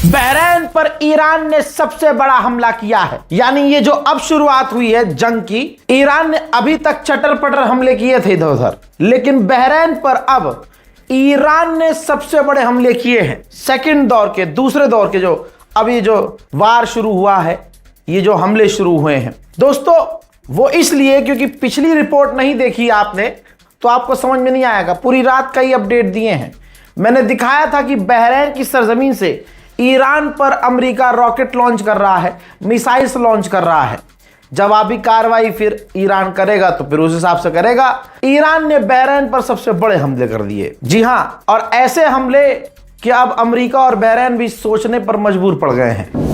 बहरैन पर ईरान ने सबसे बड़ा हमला किया है। यानी ये जो अब शुरुआत हुई है जंग की, ईरान ने अभी तक चटर पटर हमले किए थे इधर उधर, लेकिन बहरैन पर अब ईरान ने सबसे बड़े हमले किए हैं। सेकंड दौर के, दूसरे दौर के, जो अभी जो वार शुरू हुआ है, ये जो हमले शुरू हुए हैं दोस्तों, वो इसलिए क्योंकि पिछली रिपोर्ट नहीं देखी आपने तो आपको समझ में नहीं आएगा। पूरी रात कई अपडेट दिए हैं। मैंने दिखाया था कि बहरैन की सरजमीन से ईरान पर अमेरिका रॉकेट लॉन्च कर रहा है, मिसाइल्स लॉन्च कर रहा है। जवाबी कार्रवाई फिर ईरान करेगा तो फिर उस हिसाब से करेगा। ईरान ने बहरैन पर सबसे बड़े हमले कर दिए। जी हां, और ऐसे हमले कि अब अमेरिका और बहरैन भी सोचने पर मजबूर पड़ गए हैं।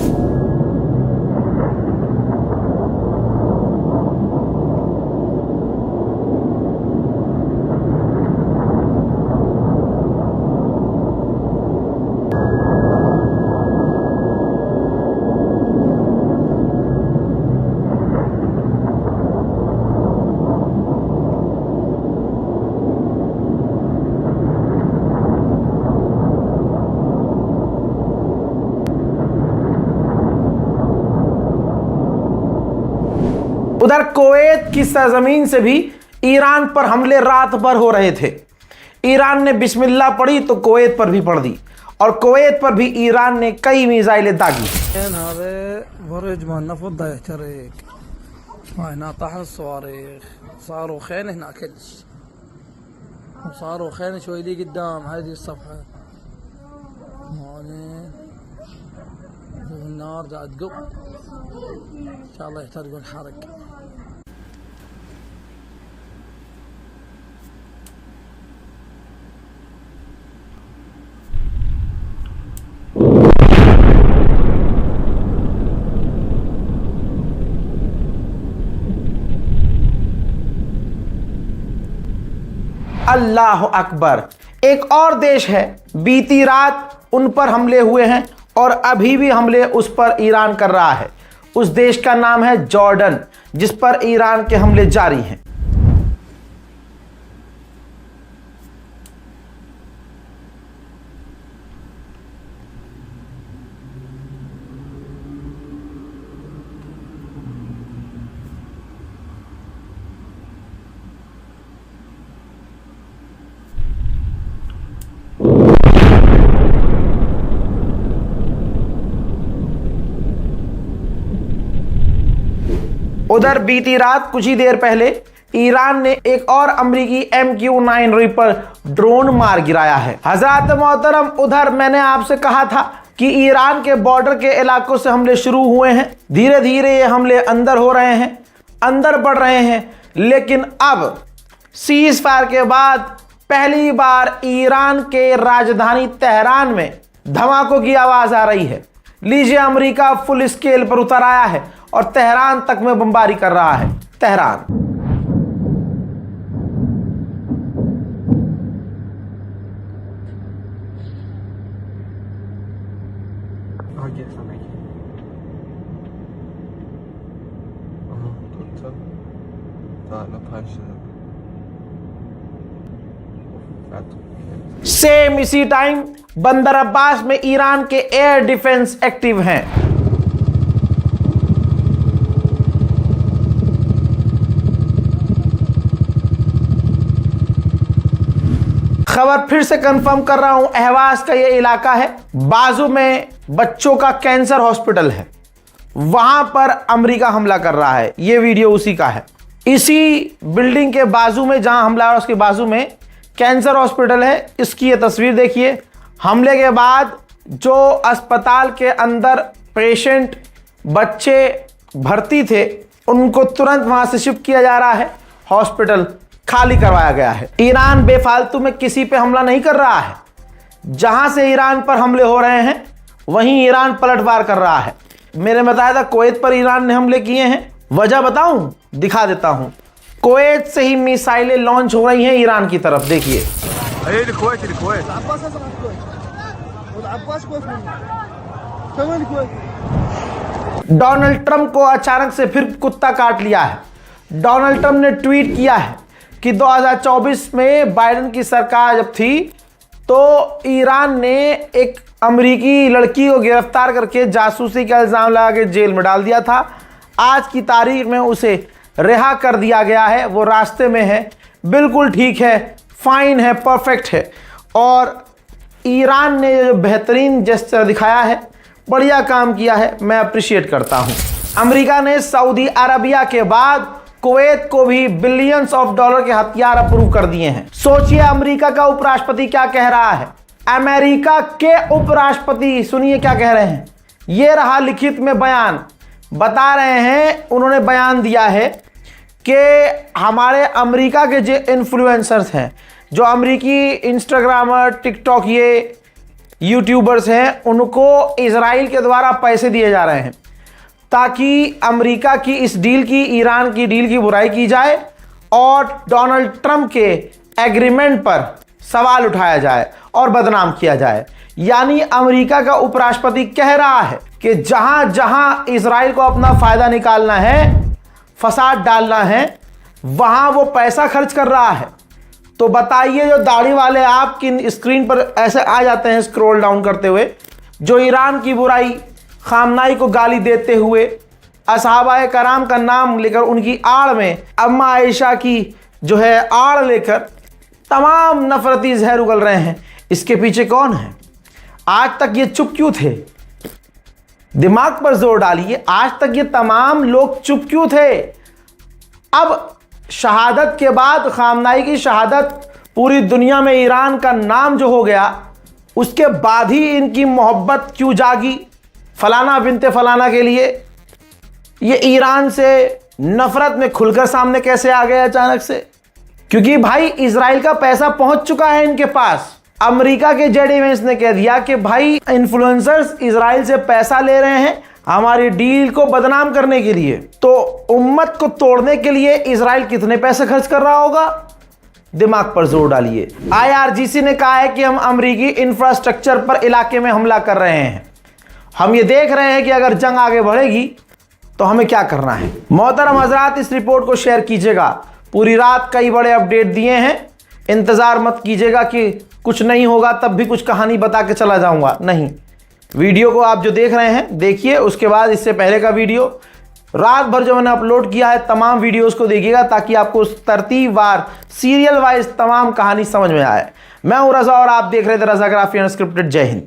उधर कुवैत की सरजमीन से भी ईरान पर हमले रात भर हो रहे थे। ईरान ने बिस्मिल्लाह पढ़ी तो कुवैत पर भी पढ़ दी, और कुवैत पर भी ईरान ने कई मिसाइलें दागी। अल्लाह अकबर। एक और देश है, बीती रात उन पर हमले हुए हैं और अभी भी हमले उस पर ईरान कर रहा है। उस देश का नाम है जॉर्डन, जिस पर ईरान के हमले जारी हैं। उधर बीती रात कुछ ही देर पहले ईरान ने एक और अमेरिकी MQ-9 रीपर ड्रोन मार गिराया है। हजरत मोहतरम, उधर मैंने आपसे कहा था कि ईरान के बॉर्डर के इलाकों से हमले शुरू हुए हैं। धीरे धीरे ये हमले अंदर हो रहे हैं, अंदर बढ़ रहे हैं, लेकिन अब सीज फायर के बाद पहली बार ईरान के राजधानी तेहरान में धमाकों की आवाज आ रही है। लीजिए, अमेरिका फुल स्केल पर उतर आया है और तेहरान तक में बमबारी कर रहा है। तेहरान सेम इसी टाइम बंदर अब्बास में ईरान के एयर डिफेंस एक्टिव हैं। खबर फिर से कंफर्म कर रहा हूं, अहवाज का यह इलाका है, बाजू में बच्चों का कैंसर हॉस्पिटल है, वहां पर अमेरिका हमला कर रहा है। यह वीडियो उसी का है। इसी बिल्डिंग के बाजू में, जहां हमला है उसके बाजू में कैंसर हॉस्पिटल है। इसकी ये तस्वीर देखिए। हमले के बाद जो अस्पताल के अंदर पेशेंट, बच्चे भर्ती थे, उनको तुरंत वहां से शिफ्ट किया जा रहा है। हॉस्पिटल खाली करवाया गया है। ईरान बेफालतू में किसी पे हमला नहीं कर रहा है। जहां से ईरान पर हमले हो रहे हैं वहीं ईरान पलटवार कर रहा है। मेरे बताया था कुवैत पर ईरान ने हमले किए हैं। वजह बताऊं? दिखा देता हूं। कुवैत से ही मिसाइलें लॉन्च हो रही हैं ईरान की तरफ। देखिए, डोनाल्ड ट्रंप को अचानक से फिर कुत्ता काट लिया है। डोनाल्ड ट्रंप ने ट्वीट किया है कि 2024 में बाइडेन की सरकार जब थी तो ईरान ने एक अमेरिकी लड़की को गिरफ्तार करके जासूसी का इल्ज़ाम लगा के जेल में डाल दिया था। आज की तारीख में उसे रिहा कर दिया गया है, वो रास्ते में है, बिल्कुल ठीक है, फाइन है, परफेक्ट है। और ईरान ने जो बेहतरीन जेस्चर दिखाया है, बढ़िया काम किया है, मैं अप्रिशिएट करता हूँ। अमेरिका ने सऊदी अरबिया के बाद कुवैत को भी बिलियंस ऑफ डॉलर के हथियार अप्रूव कर दिए हैं। सोचिए अमेरिका का उपराष्ट्रपति क्या कह रहा है। अमेरिका के उपराष्ट्रपति सुनिए क्या कह रहे हैं। ये रहा लिखित में बयान, बता रहे हैं, उन्होंने बयान दिया है कि हमारे अमेरिका के जो इन्फ्लुएंसर्स हैं, जो अमेरिकी इंस्टाग्रामर, टिकटॉक, ये यूट्यूबर्स हैं, उनको इजराइल के द्वारा पैसे दिए जा रहे हैं ताकि अमेरिका की इस डील की, ईरान की डील की बुराई की जाए और डोनाल्ड ट्रंप के एग्रीमेंट पर सवाल उठाया जाए और बदनाम किया जाए। यानी अमेरिका का उपराष्ट्रपति कह रहा है कि जहां जहां इजराइल को अपना फायदा निकालना है, फसाद डालना है, वहां वो पैसा खर्च कर रहा है। तो बताइए, जो दाढ़ी वाले आपकी स्क्रीन पर ऐसे आ जाते हैं स्क्रॉल डाउन करते हुए, जो ईरान की बुराई, खामनाई को गाली देते हुए, असहाबाए कराम का नाम लेकर उनकी आड़ में अम्मा आयशा की जो है आड़ लेकर तमाम नफरती जहर उगल रहे हैं, इसके पीछे कौन है? आज तक ये चुप क्यों थे? दिमाग पर जोर डालिए, आज तक ये तमाम लोग चुप क्यों थे? अब शहादत के बाद, खामनाई की शहादत पूरी दुनिया में ईरान का नाम जो हो गया, उसके बाद ही इनकी मोहब्बत क्यों जागी फलाना बिनते फलाना के लिए? ये ईरान से नफरत में खुलकर सामने कैसे आ गए अचानक से? क्योंकि भाई इजराइल का पैसा पहुंच चुका है इनके पास। अमेरिका के जेड इवेंट्स ने कह दिया कि भाई इन्फ्लुएंसर्स इजराइल से पैसा ले रहे हैं हमारी डील को बदनाम करने के लिए। तो उम्मत को तोड़ने के लिए इजराइल कितने पैसे खर्च कर रहा होगा? दिमाग पर जोर डालिए। IRGC ने कहा है कि हम अमेरिकी इंफ्रास्ट्रक्चर पर इलाके में हमला कर रहे हैं। हम ये देख रहे हैं कि अगर जंग आगे बढ़ेगी तो हमें क्या करना है। मोहतरम हजरात, इस रिपोर्ट को शेयर कीजिएगा। पूरी रात कई बड़े अपडेट दिए हैं, इंतजार मत कीजिएगा कि कुछ नहीं होगा तब भी कुछ कहानी बता के चला जाऊंगा, नहीं। वीडियो को आप जो देख रहे हैं देखिए, उसके बाद इससे पहले का वीडियो रात भर जो मैंने अपलोड किया है तमाम वीडियोस को देखिएगा, ताकि आपको उस तरतीबवार, सीरियल वाइज तमाम कहानी समझ में आए। मैं हूं रजा और आप देख रहे थे रजाग्राफी अनस्क्रिप्टेड। जय हिंद।